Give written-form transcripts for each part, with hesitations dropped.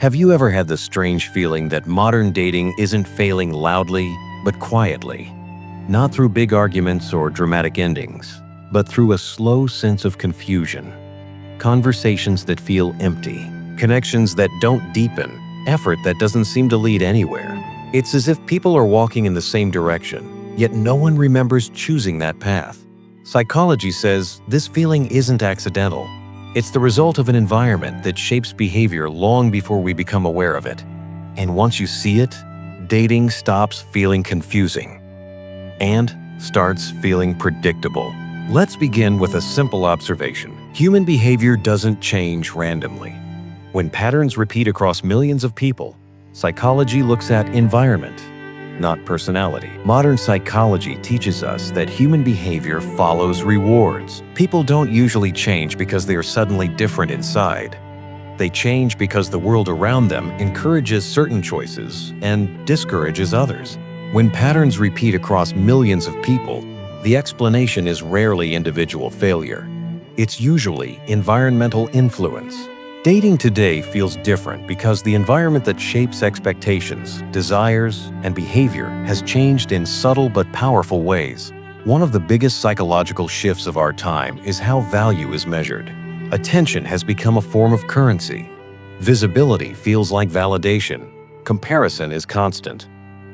Have you ever had the strange feeling that modern dating isn't failing loudly, but quietly? Not through big arguments or dramatic endings, but through a slow sense of confusion. Conversations that feel empty, connections that don't deepen, effort that doesn't seem to lead anywhere. It's as if people are walking in the same direction, yet no one remembers choosing that path. Psychology says this feeling isn't accidental. It's the result of an environment that shapes behavior long before we become aware of it. And once you see it, dating stops feeling confusing and starts feeling predictable. Let's begin with a simple observation. Human behavior doesn't change randomly. When patterns repeat across millions of people, psychology looks at environment, not personality. Modern psychology teaches us that human behavior follows rewards. People don't usually change because they are suddenly different inside. They change because the world around them encourages certain choices and discourages others. When patterns repeat across millions of people, the explanation is rarely individual failure. It's usually environmental influence. Dating today feels different because the environment that shapes expectations, desires, and behavior has changed in subtle but powerful ways. One of the biggest psychological shifts of our time is how value is measured. Attention has become a form of currency. Visibility feels like validation. Comparison is constant.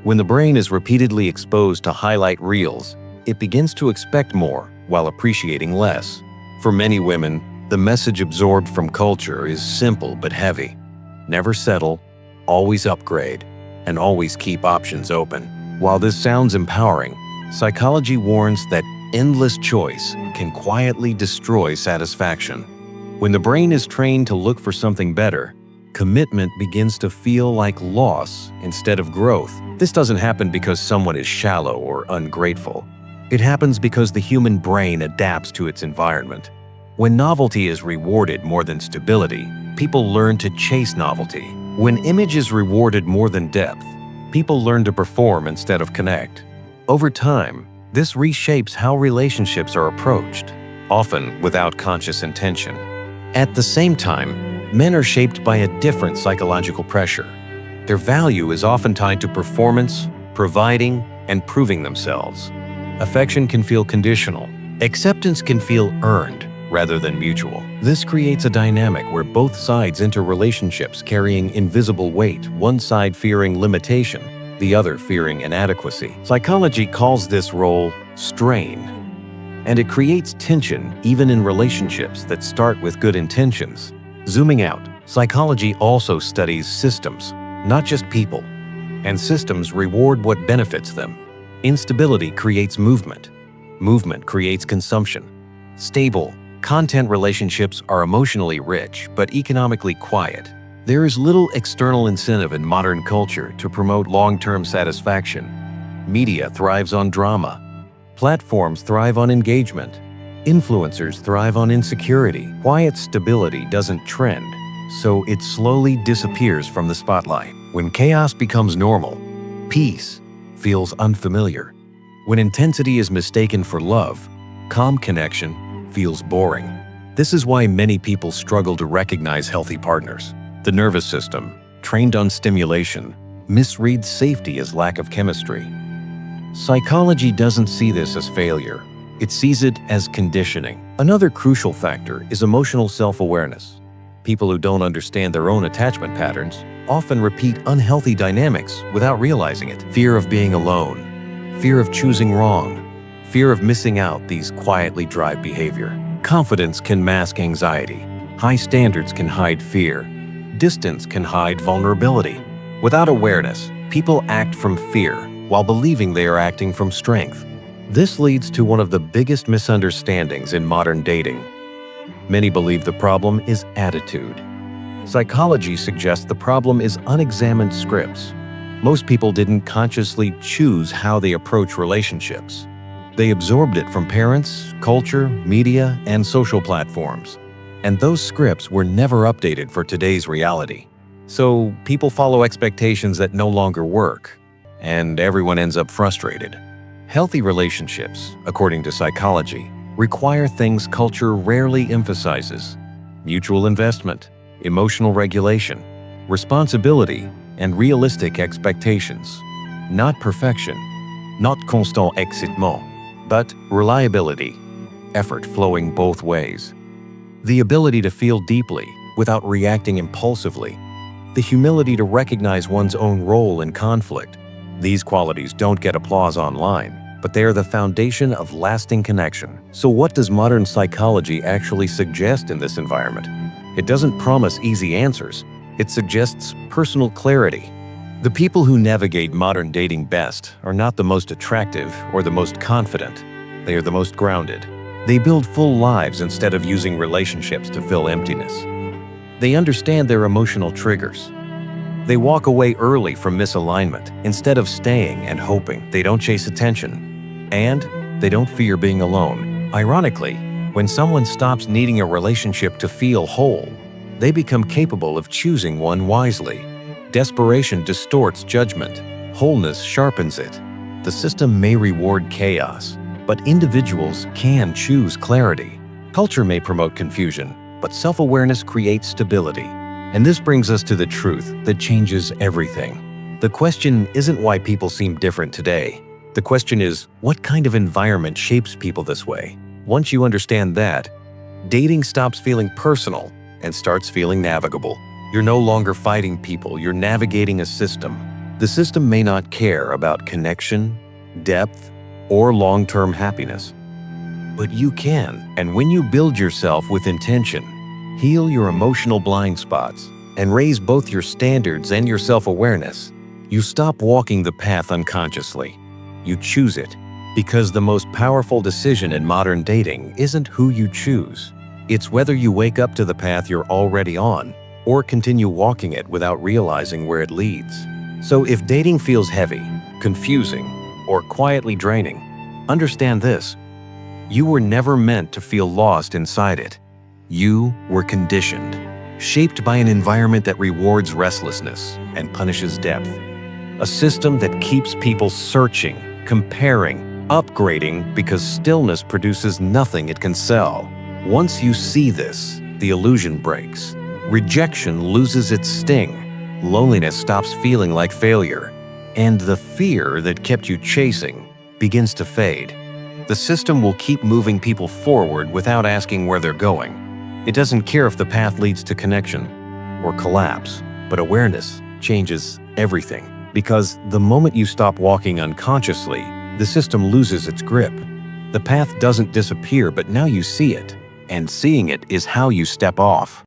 When the brain is repeatedly exposed to highlight reels, it begins to expect more while appreciating less. For many women, the message absorbed from culture is simple but heavy. Never settle, always upgrade, and always keep options open. While this sounds empowering, psychology warns that endless choice can quietly destroy satisfaction. When the brain is trained to look for something better, commitment begins to feel like loss instead of growth. This doesn't happen because someone is shallow or ungrateful. It happens because the human brain adapts to its environment. When novelty is rewarded more than stability, people learn to chase novelty. When image is rewarded more than depth, people learn to perform instead of connect. Over time, this reshapes how relationships are approached, often without conscious intention. At the same time, men are shaped by a different psychological pressure. Their value is often tied to performance, providing, and proving themselves. Affection can feel conditional. Acceptance can feel earned rather than mutual. This creates a dynamic where both sides enter relationships carrying invisible weight, one side fearing limitation, the other fearing inadequacy. Psychology calls this role strain, and it creates tension even in relationships that start with good intentions. Zooming out, psychology also studies systems, not just people, and systems reward what benefits them. Instability creates movement. Movement creates consumption. Stable, content relationships are emotionally rich but economically quiet. There is little external incentive in modern culture to promote long-term satisfaction. Media thrives on drama. Platforms thrive on engagement. Influencers thrive on insecurity. Quiet stability doesn't trend, so it slowly disappears from the spotlight. When chaos becomes normal, peace feels unfamiliar. When intensity is mistaken for love, calm connection feels boring. This is why many people struggle to recognize healthy partners. The nervous system, trained on stimulation, misreads safety as lack of chemistry. Psychology doesn't see this as failure. It sees it as conditioning. Another crucial factor is emotional self-awareness. People who don't understand their own attachment patterns often repeat unhealthy dynamics without realizing it. Fear of being alone, fear of choosing wrong, fear of missing out, these quietly drive behavior. Confidence can mask anxiety. High standards can hide fear. Distance can hide vulnerability. Without awareness, people act from fear while believing they are acting from strength. This leads to one of the biggest misunderstandings in modern dating. Many believe the problem is attitude. Psychology suggests the problem is unexamined scripts. Most people didn't consciously choose how they approach relationships. They absorbed it from parents, culture, media, and social platforms. And those scripts were never updated for today's reality. So people follow expectations that no longer work, and everyone ends up frustrated. Healthy relationships, according to psychology, require things culture rarely emphasizes: mutual investment, emotional regulation, responsibility, and realistic expectations. Not perfection, not constant excitement, but reliability, effort flowing both ways. The ability to feel deeply without reacting impulsively. The humility to recognize one's own role in conflict. These qualities don't get applause online, but they are the foundation of lasting connection. So what does modern psychology actually suggest in this environment? It doesn't promise easy answers. It suggests personal clarity. The people who navigate modern dating best are not the most attractive or the most confident. They are the most grounded. They build full lives instead of using relationships to fill emptiness. They understand their emotional triggers. They walk away early from misalignment instead of staying and hoping. They don't chase attention. And they don't fear being alone. Ironically, when someone stops needing a relationship to feel whole, they become capable of choosing one wisely. Desperation distorts judgment. Wholeness sharpens it. The system may reward chaos, but individuals can choose clarity. Culture may promote confusion, but self-awareness creates stability. And this brings us to the truth that changes everything. The question isn't why people seem different today. The question is, what kind of environment shapes people this way? Once you understand that, dating stops feeling personal and starts feeling navigable. You're no longer fighting people, you're navigating a system. The system may not care about connection, depth, or long-term happiness. But you can, and when you build yourself with intention, heal your emotional blind spots, and raise both your standards and your self-awareness, you stop walking the path unconsciously. You choose it, because the most powerful decision in modern dating isn't who you choose. It's whether you wake up to the path you're already on, or continue walking it without realizing where it leads. So if dating feels heavy, confusing, or quietly draining, understand this: you were never meant to feel lost inside it. You were conditioned, shaped by an environment that rewards restlessness and punishes depth. A system that keeps people searching, comparing, upgrading because stillness produces nothing it can sell. Once you see this, the illusion breaks. Rejection loses its sting. Loneliness stops feeling like failure. And the fear that kept you chasing begins to fade. The system will keep moving people forward without asking where they're going. It doesn't care if the path leads to connection or collapse, but awareness changes everything. Because the moment you stop walking unconsciously, the system loses its grip. The path doesn't disappear, but now you see it. And seeing it is how you step off.